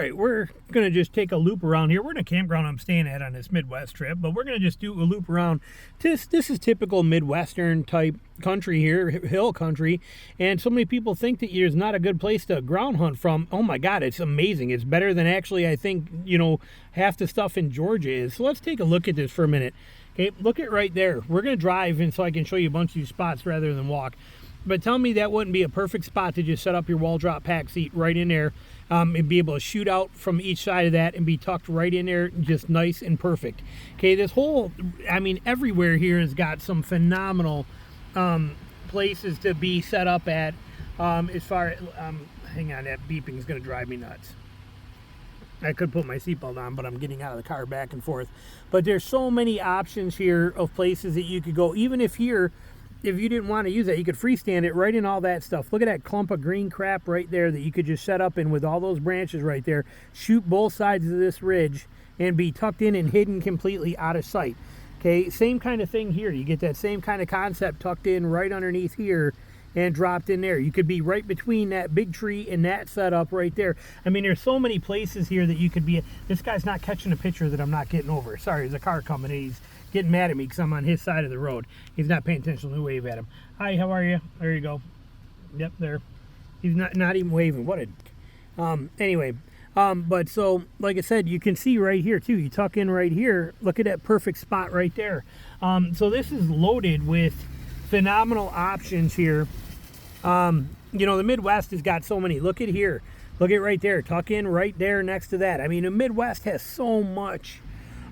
right, we're going to just take a loop around here. We're in a campground I'm staying at on this Midwest trip, but we're going to just do a loop around. This is typical Midwestern type country here, hill country, and so many people think that there's not a good place to ground hunt from. Oh my God, it's amazing. It's better than actually, I think, you know, half the stuff in Georgia is. So let's take a look at this for a minute. Okay, look at right there. We're going to drive, and so I can show you a bunch of these spots rather than walk. But tell me that wouldn't be a perfect spot to just set up your Waldrop pack seat right in there, and be able to shoot out from each side of that and be tucked right in there, just nice and perfect. Okay, this whole, I mean, everywhere here has got some phenomenal places to be set up at. As far as, hang on, that beeping is going to drive me nuts. I could put my seatbelt on, but I'm getting out of the car back and forth. But there's so many options here of places that you could go. Even if here, if you didn't want to use that, you could freestand it right in all that stuff. Look at that clump of green crap right there that you could just set up in with all those branches right there. Shoot both sides of this ridge and be tucked in and hidden completely out of sight. Okay, same kind of thing here. You get that same kind of concept tucked in right underneath here and dropped in there. You could be right between that big tree and that setup right there. I mean, there's so many places here that you could be. This guy's not catching a picture that I'm not getting over. Sorry, there's a car coming and he's getting mad at me because I'm on his side of the road. He's not paying attention to wave at him. Hi, how are you? There you go. Yep, there. He's not even waving. What a... anyway, but so, like I said, you can see right here, too. You tuck in right here. Look at that perfect spot right there. So this is loaded with phenomenal options here. You know, the Midwest has got so many. Look at here. Look at right there. Tuck in right there next to that. I mean, the Midwest has so much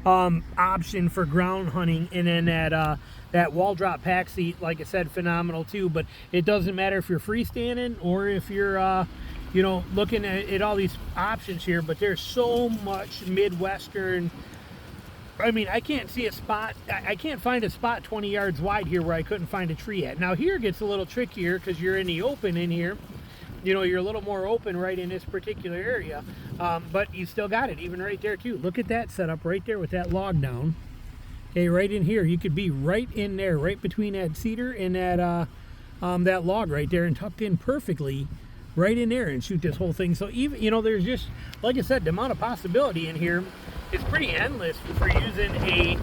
option for ground hunting, and then that Waldrop pack seat, like I said, phenomenal too. But it doesn't matter if you're freestanding or if you're you know, looking at all these options here. But there's so much Midwestern. I mean, I can't see a spot. I can't find a spot 20 yards wide here where I couldn't find a tree at. Now here it gets a little trickier because you're in the open in here. You know, you're a little more open right in this particular area, but you still got it even right there too. Look at that setup right there with that log down. Okay, right in here, you could be right in there, right between that cedar and that log right there, and tucked in perfectly right in there and shoot this whole thing. So even, you know, there's just, like I said, the amount of possibility in here is pretty endless for using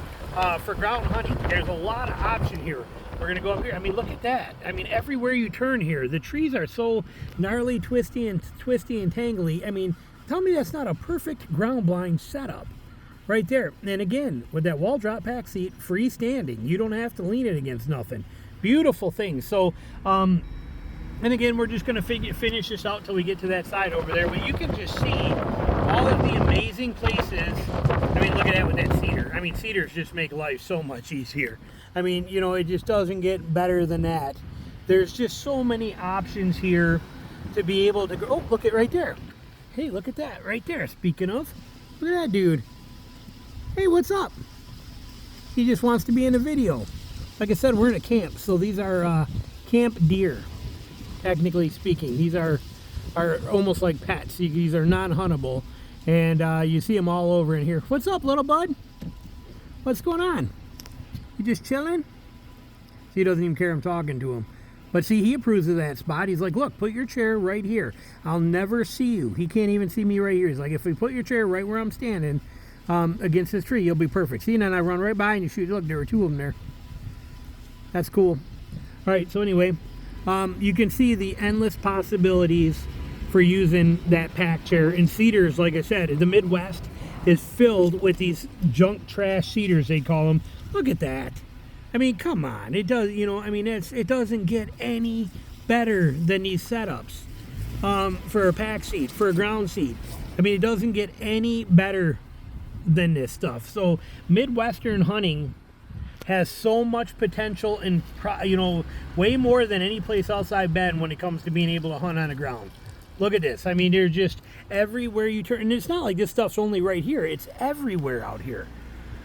for ground hunting. There's a lot of option here. We're gonna go up here. I mean, look at that. I mean, everywhere you turn here, the trees are so gnarly, twisty and tangly. I mean, tell me that's not a perfect ground blind setup right there. And again, with that Waldrop pack seat, freestanding. You don't have to lean it against nothing. Beautiful thing. So, and again, we're just gonna finish this out till we get to that side over there. But you can just see all of the amazing places. I mean, look at that with that cedar. I mean, cedars just make life so much easier. I mean, you know, it just doesn't get better than that. There's just so many options here to be able to go. Oh, look at right there. Hey, look at that right there. Speaking of, look at that dude. Hey, what's up? He just wants to be in the video. Like I said, we're in a camp, so these are camp deer, technically speaking. These are almost like pets. These are non-huntable, and you see them all over in here. What's up, little bud? What's going on? You just chilling? See, he doesn't even care I'm talking to him. But see, he approves of that spot. He's like, look, put your chair right here. I'll never see you. He can't even see me right here. He's like, if we put your chair right where I'm standing against this tree, you'll be perfect. See, and then I run right by and you shoot. Look, there were two of them there. That's cool. All right, so anyway, you can see the endless possibilities for using that pack chair. And cedars, like I said, the Midwest is filled with these junk trash cedars, they call them. Look at that. I mean, come on. It does, you know, I mean, it doesn't get any better than these setups for a pack seat, for a ground seat. I mean, it doesn't get any better than this stuff. So Midwestern hunting has so much potential and, you know, way more than any place else I've been when it comes to being able to hunt on the ground. Look at this. I mean, they're just everywhere you turn. And it's not like this stuff's only right here. It's everywhere out here.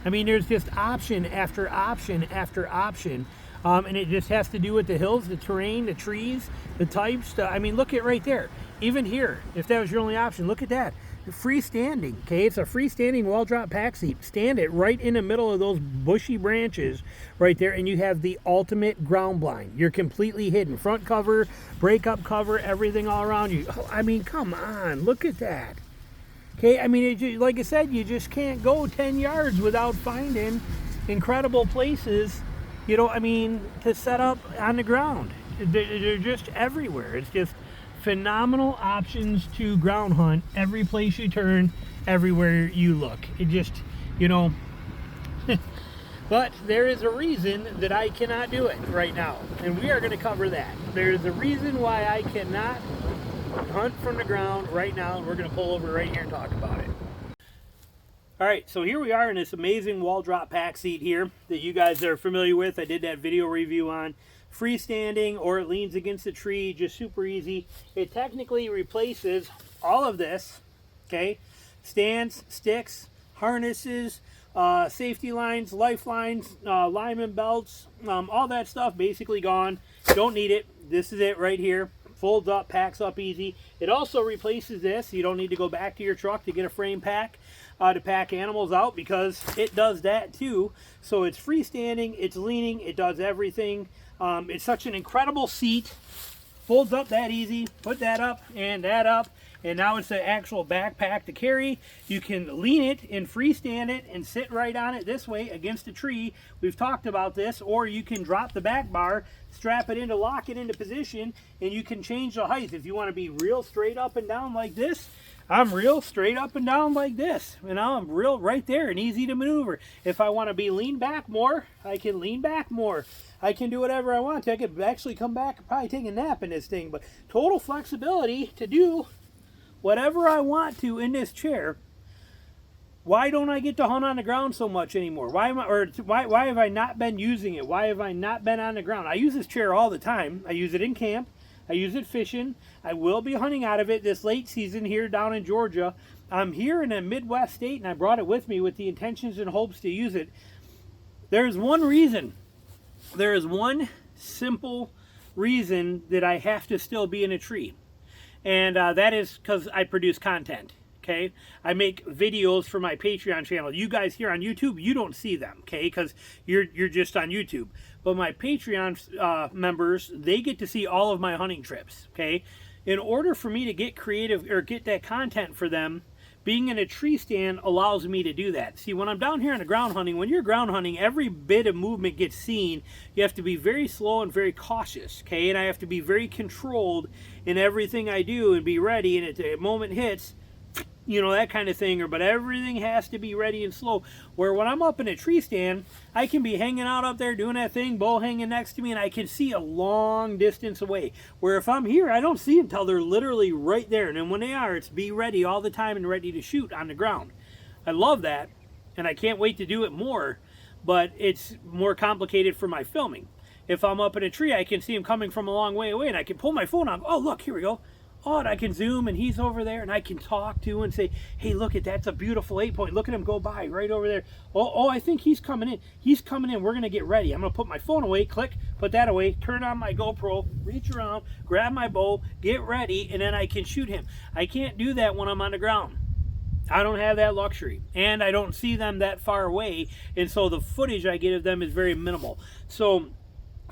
I mean, there's just option after option after option. And it just has to do with the hills, the terrain, the trees, the types. I mean, look at right there. Even here, if that was your only option, look at that. Freestanding, okay? It's a freestanding Waldrop pack seat. Stand it right in the middle of those bushy branches right there, and you have the ultimate ground blind. You're completely hidden. Front cover, break up cover, everything all around you. Oh, I mean, come on. Look at that. Okay, I mean, like I said, you just can't go 10 yards without finding incredible places, you know, I mean, to set up on the ground. They're just everywhere. It's just phenomenal options to ground hunt every place you turn, everywhere you look. It just, you know, but there is a reason that I cannot do it right now, and we are going to cover that. There's a reason why I cannot hunt from the ground right now, and we're going to pull over right here and talk about it. All right, so here we are in this amazing Waldrop pack seat here that you guys are familiar with. I did that video review on. Freestanding, or it leans against a tree, just super easy. It technically replaces all of this, okay? Stands, sticks, harnesses, safety lines, lifelines, lineman belts, all that stuff basically gone. Don't need it. This is it right here. Folds up, packs up easy. It also replaces this. You don't need to go back to your truck to get a frame pack to pack animals out, because it does that too. So it's freestanding, it's leaning, it does everything. It's such an incredible seat. Folds up that easy. Put that up and that up. And now it's the actual backpack to carry. You can lean it and freestand it and sit right on it this way against a tree. We've talked about this. Or you can drop the back bar, strap it into, lock it into position, and you can change the height. If you want to be real straight up and down like this, I'm real straight up and down like this. You know, I'm real right there and easy to maneuver. If I want to be lean back more, I can lean back more. I can do whatever I want to. I could actually come back and probably take a nap in this thing. But total flexibility to do whatever I want to in this chair. Why don't I get to hunt on the ground so much anymore? Why have I not been using it? Why have I not been on the ground? I use this chair all the time. I use it in camp. I use it fishing. I will be hunting out of it this late season here down in Georgia. I'm here in a Midwest state, and I brought it with me with the intentions and hopes to use it. There's one reason. There is one simple reason that I have to still be in a tree. And that is because I produce content. Okay, I make videos for my Patreon channel. You guys here on YouTube, you don't see them, okay, because you're just on YouTube. But my Patreon members, they get to see all of my hunting trips, okay? In order for me to get creative or get that content for them, being in a tree stand allows me to do that. See, when I'm down here on the ground hunting, when you're ground hunting, every bit of movement gets seen. You have to be very slow and very cautious, okay? And I have to be very controlled in everything I do and be ready, and at the moment hits, you know, that kind of thing. But everything has to be ready and slow. Where when I'm up in a tree stand, I can be hanging out up there doing that thing, bow hanging next to me, and I can see a long distance away. Where if I'm here, I don't see until they're literally right there. And then when they are, it's be ready all the time and ready to shoot on the ground. I love that, and I can't wait to do it more, but it's more complicated for my filming. If I'm up in a tree, I can see him coming from a long way away, and I can pull my phone out. Oh, look, here we go. Oh, and I can zoom, and he's over there, and I can talk to and say, hey, look, that's a beautiful 8-point. Look at him go by right over there. Oh, I think he's coming in. He's coming in. We're going to get ready. I'm going to put my phone away, click, put that away, turn on my GoPro, reach around, grab my bow, get ready, and then I can shoot him. I can't do that when I'm on the ground. I don't have that luxury, and I don't see them that far away, and so the footage I get of them is very minimal. So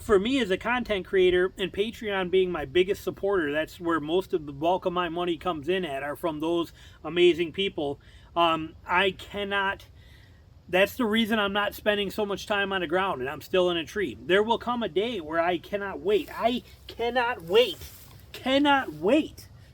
for me as a content creator, and Patreon being my biggest supporter, that's where most of the bulk of my money comes in at, are from those amazing people. I cannot, that's the reason I'm not spending so much time on the ground and I'm still in a tree. There will come a day where I cannot wait. I cannot wait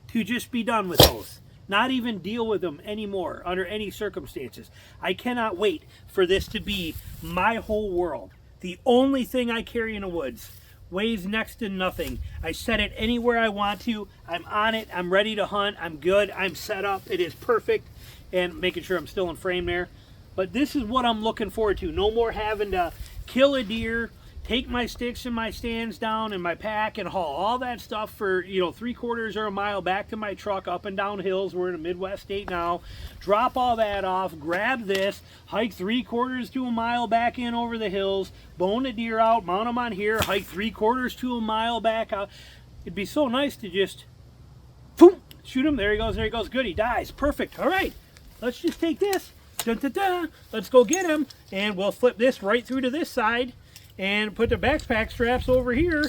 to just be done with those. Not even deal with them anymore under any circumstances. I cannot wait for this to be my whole world. The only thing I carry in the woods weighs next to nothing. I set it anywhere I want to. I'm on it. I'm ready to hunt. I'm good. I'm set up. It is perfect. And making sure I'm still in frame there. But this is what I'm looking forward to. No more having to kill a deer, take my sticks and my stands down and my pack and haul all that stuff for, 3/4 or a mile back to my truck up and down hills. We're in a Midwest state now. Drop all that off, grab this, hike 3/4 to a mile back in over the hills, bone the deer out, mount them on here, hike 3/4 to a mile back out. It'd be so nice to just, boom, shoot him. There he goes. There he goes. Good. He dies. Perfect. All right. Let's just take this. Dun, dun, dun. Let's go get him. And we'll flip this right through to this side and put the backpack straps over here.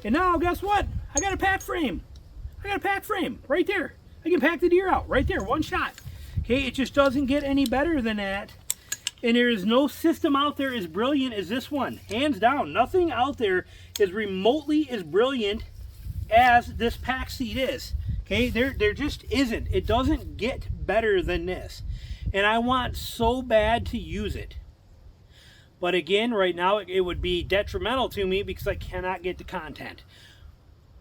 And now, guess what? I got a pack frame. I got a pack frame right there. I can pack the deer out right there, one shot. Okay, it just doesn't get any better than that. And there is no system out there as brilliant as this one. Hands down, nothing out there is remotely as brilliant as this pack seat is. Okay, there just isn't. It doesn't get better than this. And I want so bad to use it. But again, right now it would be detrimental to me because I cannot get the content.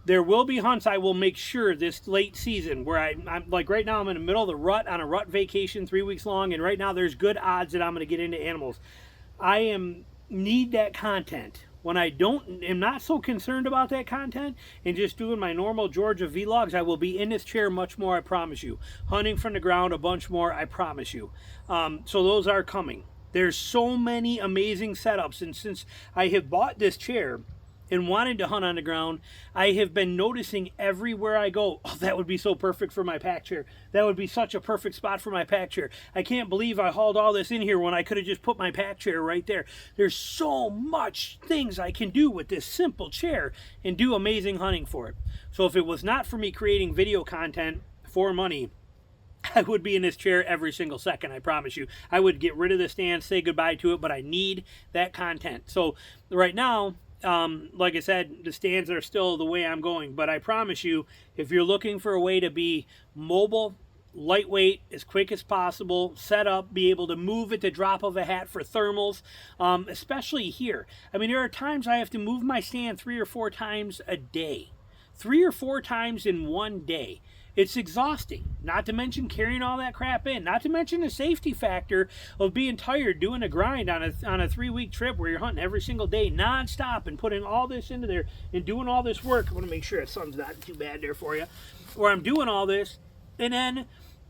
There will be hunts I will make sure this late season where I'm like right now I'm in the middle of the rut on a rut vacation 3 weeks long, and right now there's good odds that I'm going to get into animals. I need that content. When I am not so concerned about that content and just doing my normal Georgia vlogs, I will be in this chair much more, I promise you. Hunting from the ground a bunch more, I promise you. So those are coming. There's so many amazing setups, and since I have bought this chair and wanted to hunt on the ground, I have been noticing everywhere I go, oh, that would be so perfect for my pack chair. That would be such a perfect spot for my pack chair. I can't believe I hauled all this in here when I could have just put my pack chair right there. There's so much things I can do with this simple chair and do amazing hunting for it. So if it was not for me creating video content for money, I would be in this chair every single second, I promise you. I would get rid of the stand, say goodbye to it, but I need that content. So right now, like I said, the stands are still the way I'm going, but I promise you, if you're looking for a way to be mobile, lightweight, as quick as possible, set up, be able to move at the drop of a hat for thermals, especially here. I mean, there are times I have to move my stand 3 or 4 times a day. 3 or 4 times in one day. It's exhausting, not to mention carrying all that crap in, not to mention the safety factor of being tired doing a grind on a 3-week trip where you're hunting every single day nonstop and putting all this into there and doing all this work. I want to make sure the sun's not too bad there for you, where I'm doing all this, and then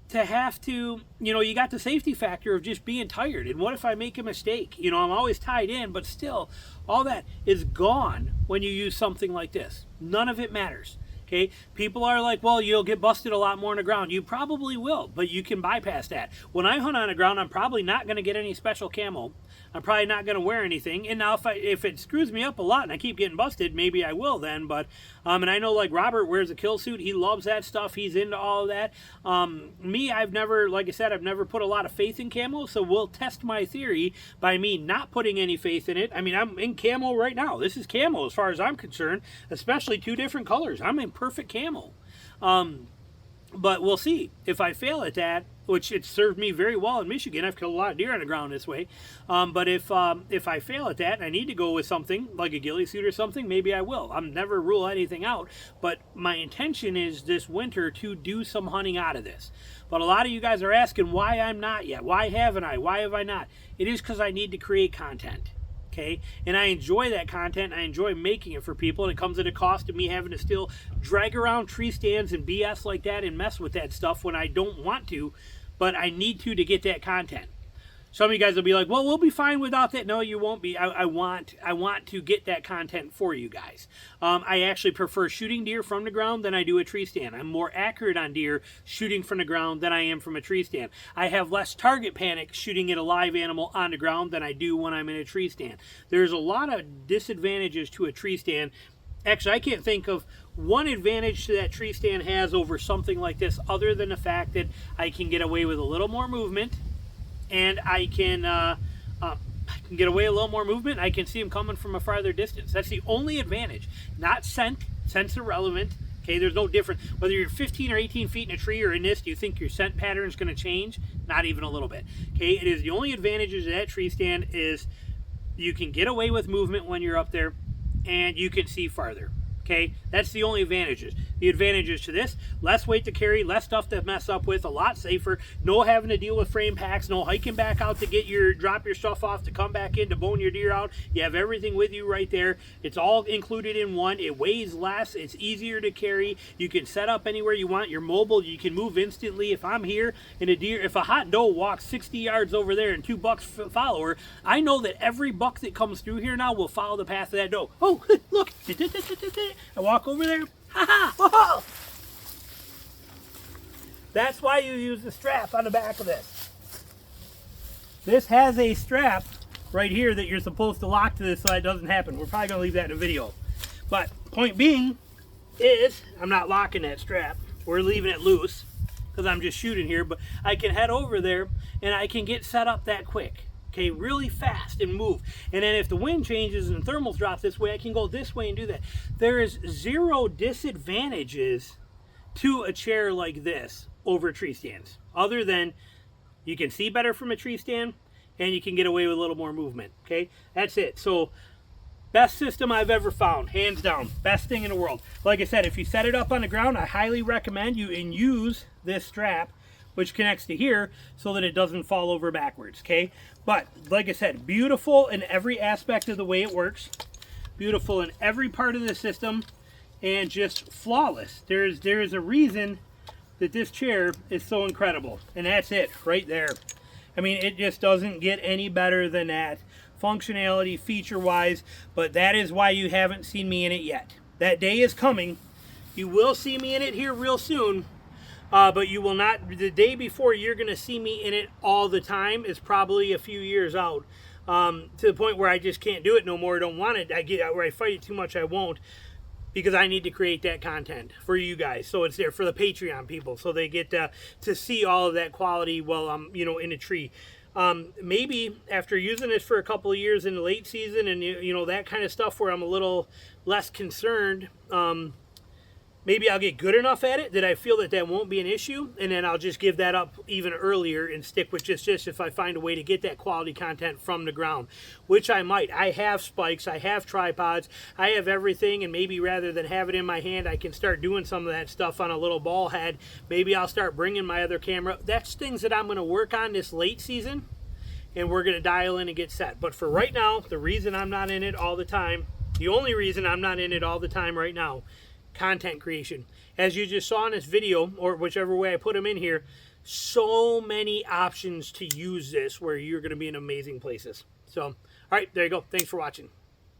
to have to, you know, you got the safety factor of just being tired. And what if I make a mistake? You know, I'm always tied in, but still, all that is gone when you use something like this. None of it matters. Okay, people are like, well, you'll get busted a lot more on the ground. You probably will, but you can bypass that. When I hunt on the ground, I'm probably not going to get any special camo. I'm probably not going to wear anything. And now if it screws me up a lot and I keep getting busted, maybe I will then. But and I know like Robert wears a kill suit. He loves that stuff. He's into all of that. Me, I've never, like I said, I've never put a lot of faith in camo. So we'll test my theory by me not putting any faith in it. I mean, I'm in camo right now. This is camo as far as I'm concerned, especially 2 different colors. I'm in perfect camo. But we'll see if I fail at that, which it served me very well in Michigan. I've killed a lot of deer on the ground this way. But if I fail at that and I need to go with something like a ghillie suit or something, maybe I will. I'm never rule anything out. But my intention is this winter to do some hunting out of this. But a lot of you guys are asking why I'm not yet. Why haven't I? Why have I not? It is because I need to create content. Okay, and I enjoy that content. I enjoy making it for people, and it comes at a cost of me having to still drag around tree stands and BS like that and mess with that stuff when I don't want to, but I need to get that content. Some of you guys will be like, well, we'll be fine without that. No, you won't be. I want to get that content for you guys. I actually prefer shooting deer from the ground than I do a tree stand. I'm more accurate on deer shooting from the ground than I am from a tree stand. I have less target panic shooting at a live animal on the ground than I do when I'm in a tree stand. There's a lot of disadvantages to a tree stand. Actually, I can't think of one advantage that tree stand has over something like this other than the fact that I can get away with a little more movement. And I can get away a little more movement. I can see them coming from a farther distance. That's the only advantage. Not scent. Scent's irrelevant. Okay, there's no difference. Whether you're 15 or 18 feet in a tree or in this, do you think your scent pattern is going to change? Not even a little bit. Okay, it is the only advantages of that tree stand is you can get away with movement when you're up there, and you can see farther. Okay, that's the only advantages. The advantages to this, less weight to carry, less stuff to mess up with, a lot safer, no having to deal with frame packs, no hiking back out to drop your stuff off to come back in to bone your deer out. You have everything with you right there. It's all included in one. It weighs less. It's easier to carry. You can set up anywhere you want. You're mobile. You can move instantly. If I'm here and if a hot doe walks 60 yards over there and 2 bucks follow her, I know that every buck that comes through here now will follow the path of that doe. Oh, look. I walk over there. Ha-ha! Whoa! That's why you use the strap on the back of this. This has a strap right here that you're supposed to lock to this so that doesn't happen. We're probably going to leave that in a video. But point being is I'm not locking that strap. We're leaving it loose. because I'm just shooting here, but I can head over there and I can get set up that quick. Okay, really fast and move. And then if the wind changes and thermals drop this way, I can go this way and do that. There is zero disadvantages to a chair like this over tree stands, other than you can see better from a tree stand and you can get away with a little more movement. Okay, that's it. So best system I've ever found, hands down, best thing in the world. Like I said, if you set it up on the ground, I highly recommend you use this strap which connects to here so that it doesn't fall over backwards. Okay, but like I said, beautiful in every aspect of the way it works, beautiful in every part of the system, and just flawless. There is a reason that this chair is so incredible, and that's it right there. I mean, it just doesn't get any better than that, functionality, feature wise, but that is why you haven't seen me in it yet. That day is coming. You will see me in it here real soon, but you will not. The day before you're going to see me in it all the time is probably a few years out, to the point where I just can't do it no more. I don't want it. Where I fight it too much, I won't, because I need to create that content for you guys. So it's there for the Patreon people, so they get to see all of that quality while I'm, you know, in a tree. Maybe after using this for a couple of years in the late season and you know that kind of stuff, where I'm a little less concerned, maybe I'll get good enough at it that I feel that won't be an issue, and then I'll just give that up even earlier and stick with just if I find a way to get that quality content from the ground, which I might. I have spikes, I have tripods, I have everything, and maybe rather than have it in my hand, I can start doing some of that stuff on a little ball head. Maybe I'll start bringing my other camera. That's things that I'm going to work on this late season, and we're going to dial in and get set. But for right now, the reason I'm not in it all the time, the only reason I'm not in it all the time right now, content creation. As you just saw in this video, or whichever way I put them in here, so many options to use this where you're going to be in amazing places. So, all right, there you go. Thanks for watching.